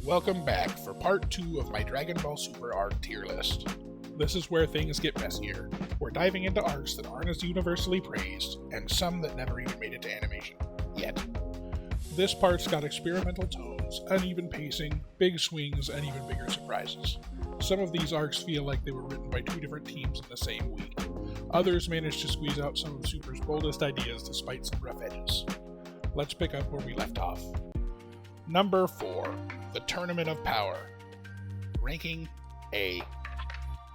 Welcome back for part 2 of my Dragon Ball Super arc tier list. This is where things get messier. We're diving into arcs that aren't as universally praised, and some that never even made it to animation. Yet. This part's got experimental tones, uneven pacing, big swings, and even bigger surprises. Some of these arcs feel like they were written by 2 different teams in the same week. Others managed to squeeze out some of Super's boldest ideas despite some rough edges. Let's pick up where we left off. Number 4. The Tournament of Power. Ranking A.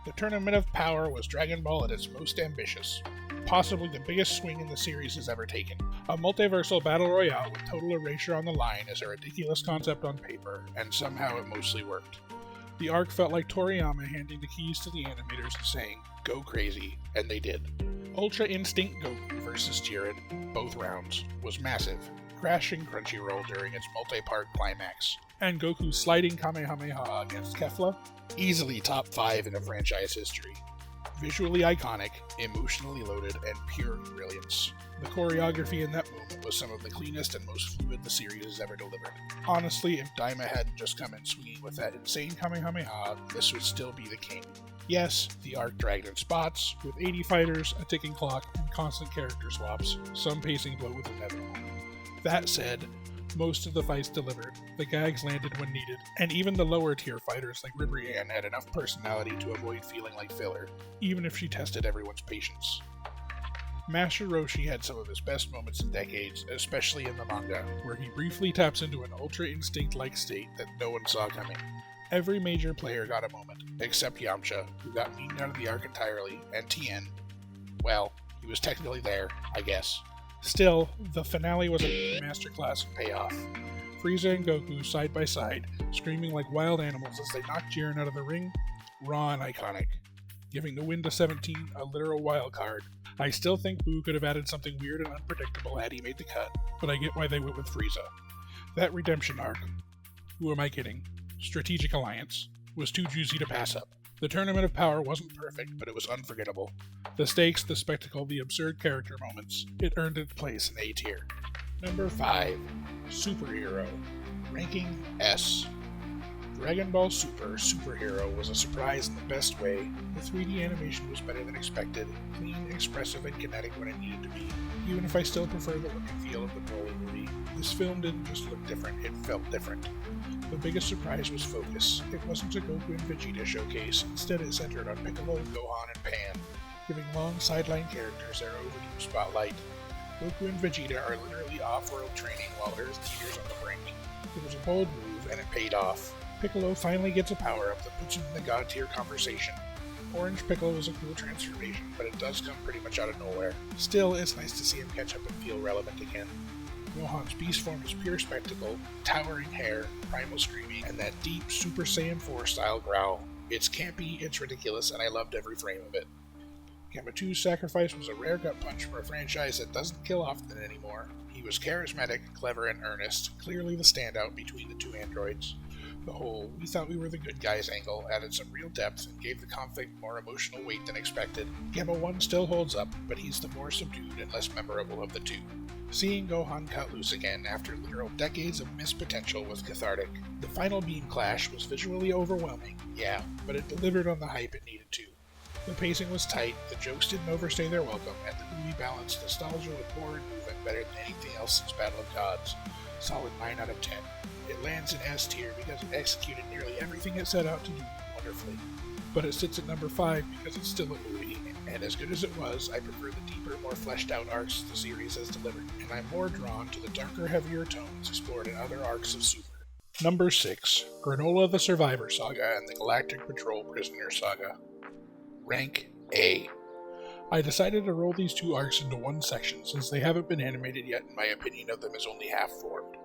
The Tournament of Power was Dragon Ball at its most ambitious, possibly the biggest swing in the series has ever taken. A multiversal battle royale with total erasure on the line is a ridiculous concept on paper, and somehow it mostly worked. The arc felt like Toriyama handing the keys to the animators and saying, "Go crazy," and they did. Ultra Instinct Goku vs. Jiren, both rounds, was massive, crashing Crunchyroll during its multi-part climax. And Goku's sliding Kamehameha against Kefla, easily top 5 in the franchise history. Visually iconic, emotionally loaded, and pure brilliance. The choreography in that moment was some of the cleanest and most fluid the series has ever delivered. Honestly, if Daima hadn't just come in swinging with that insane Kamehameha, this would still be the king. Yes, the arc dragged in spots, with 80 fighters, a ticking clock, and constant character swaps, some pacing bloat was inevitable. That said, most of the fights delivered, the gags landed when needed, and even the lower tier fighters like Ribrianne had enough personality to avoid feeling like filler, even if she tested everyone's patience. Master Roshi had some of his best moments in decades, especially in the manga, where he briefly taps into an Ultra Instinct-like state that no one saw coming. Every major player got a moment, except Yamcha, who got beaten out of the arc entirely, and Tien. Well, he was technically there, I guess. Still, the finale was a masterclass in payoff. Frieza and Goku side by side, screaming like wild animals as they knocked Jiren out of the ring, raw and iconic. Giving the win to 17 a literal wild card. I still think Boo could have added something weird and unpredictable had he made the cut, but I get why they went with Frieza. That redemption arc, who am I kidding? Strategic Alliance, was too juicy to pass up. The Tournament of Power wasn't perfect, but it was unforgettable. The stakes, the spectacle, the absurd character moments, it earned its place in A tier. Number 5. Superhero. Ranking S. Dragon Ball Super Superhero was a surprise in the best way. The 3D animation was better than expected, clean, expressive, and kinetic when it needed to be. Even if I still prefer the look and feel of the Broly movie, this film didn't just look different, it felt different. The biggest surprise was focus. It wasn't a Goku and Vegeta showcase, instead it centered on Piccolo, Gohan, and Pan, giving long sideline characters their overdue spotlight. Goku and Vegeta are literally off-world training while Earth teeters on the brink. It was a bold move, and it paid off. Piccolo finally gets a power-up that puts him in the god-tier conversation. Orange Piccolo is a cool transformation, but it does come pretty much out of nowhere. Still, it's nice to see him catch up and feel relevant again. Gohan's beast form is pure spectacle, towering hair, primal screaming, and that deep Super Saiyan 4 style growl. It's campy, it's ridiculous, and I loved every frame of it. Gamma 2's sacrifice was a rare gut punch for a franchise that doesn't kill often anymore. He was charismatic, clever, and earnest, clearly the standout between the 2 androids. The whole "we thought we were the good guys" angle added some real depth and gave the conflict more emotional weight than expected. Gamma 1 still holds up, but he's the more subdued and less memorable of the 2. Seeing Gohan cut loose again after literal decades of missed potential was cathartic. The final beam clash was visually overwhelming, yeah, but it delivered on the hype it needed to. The pacing was tight, the jokes didn't overstay their welcome, and the movie balanced nostalgia with horror and movement better than anything else since Battle of Gods. Solid 9 out of 10. It lands in S tier because it executed nearly everything it set out to do wonderfully. But it sits at number 5 because it's still a movie, and as good as it was, I prefer the deeper, more fleshed out arcs the series has delivered, and I'm more drawn to the darker, heavier tones explored in other arcs of Super. Number 6. Granola the Survivor Saga and the Galactic Patrol Prisoner Saga. Rank A. I decided to roll these 2 arcs into one section since they haven't been animated yet and my opinion of them is only half formed.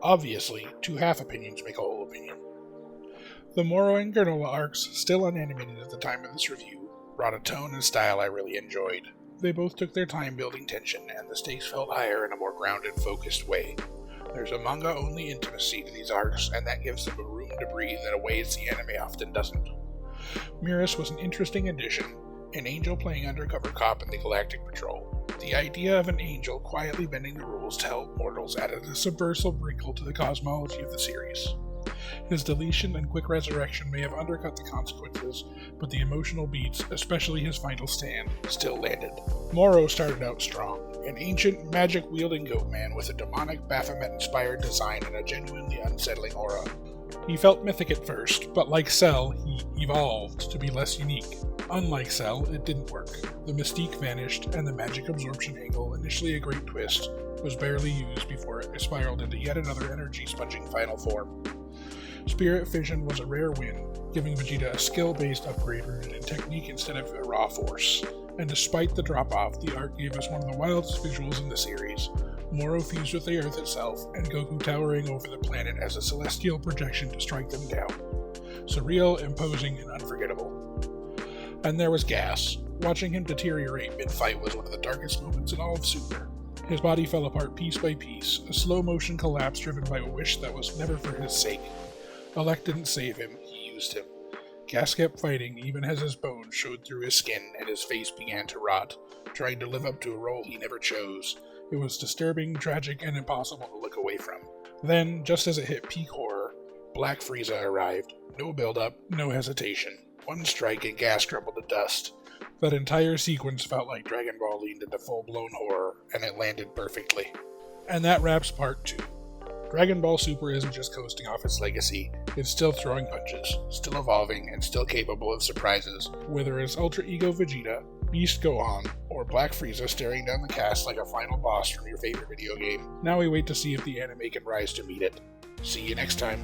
Obviously, 2 half opinions make a whole opinion. The Moro and Granola arcs, still unanimated at the time of this review, brought a tone and style I really enjoyed. They both took their time building tension, and the stakes felt higher in a more grounded, focused way. There's a manga-only intimacy to these arcs, and that gives them a room to breathe in a ways the anime often doesn't. Miras was an interesting addition, an angel playing undercover cop in the Galactic Patrol. The idea of an angel quietly bending the rules to help mortals added a subversive wrinkle to the cosmology of the series. His deletion and quick resurrection may have undercut the consequences, but the emotional beats, especially his final stand, still landed. Moro started out strong, an ancient, magic-wielding goat man with a demonic Baphomet-inspired design and a genuinely unsettling aura. He felt mythic at first, but like Cell, he evolved to be less unique. Unlike Cell, it didn't work. The mystique vanished, and the magic absorption angle, initially a great twist, was barely used before it spiraled into yet another energy-sponging final form. Spirit Fission was a rare win, giving Vegeta a skill-based upgrade rooted in technique instead of a raw force. And despite the drop-off, the art gave us one of the wildest visuals in the series. Moro fused with the Earth itself, and Goku towering over the planet as a celestial projection to strike them down. Surreal, imposing, and unforgettable. And there was Gas. Watching him deteriorate mid-fight was one of the darkest moments in all of Super. His body fell apart piece by piece, a slow-motion collapse driven by a wish that was never for his sake. Elect didn't save him, he used him. Gas kept fighting even as his bones showed through his skin and his face began to rot, trying to live up to a role he never chose. It was disturbing, tragic, and impossible to look away from. Then, just as it hit peak horror, Black Frieza arrived. No build-up, no hesitation. One strike and Gas crumbled to dust. That entire sequence felt like Dragon Ball leaned into full-blown horror, and it landed perfectly. And that wraps part 2. Dragon Ball Super isn't just coasting off its legacy, it's still throwing punches, still evolving, and still capable of surprises. Whether it's Ultra Ego Vegeta, Beast Gohan, or Black Frieza staring down the cast like a final boss from your favorite video game, now we wait to see if the anime can rise to meet it. See you next time.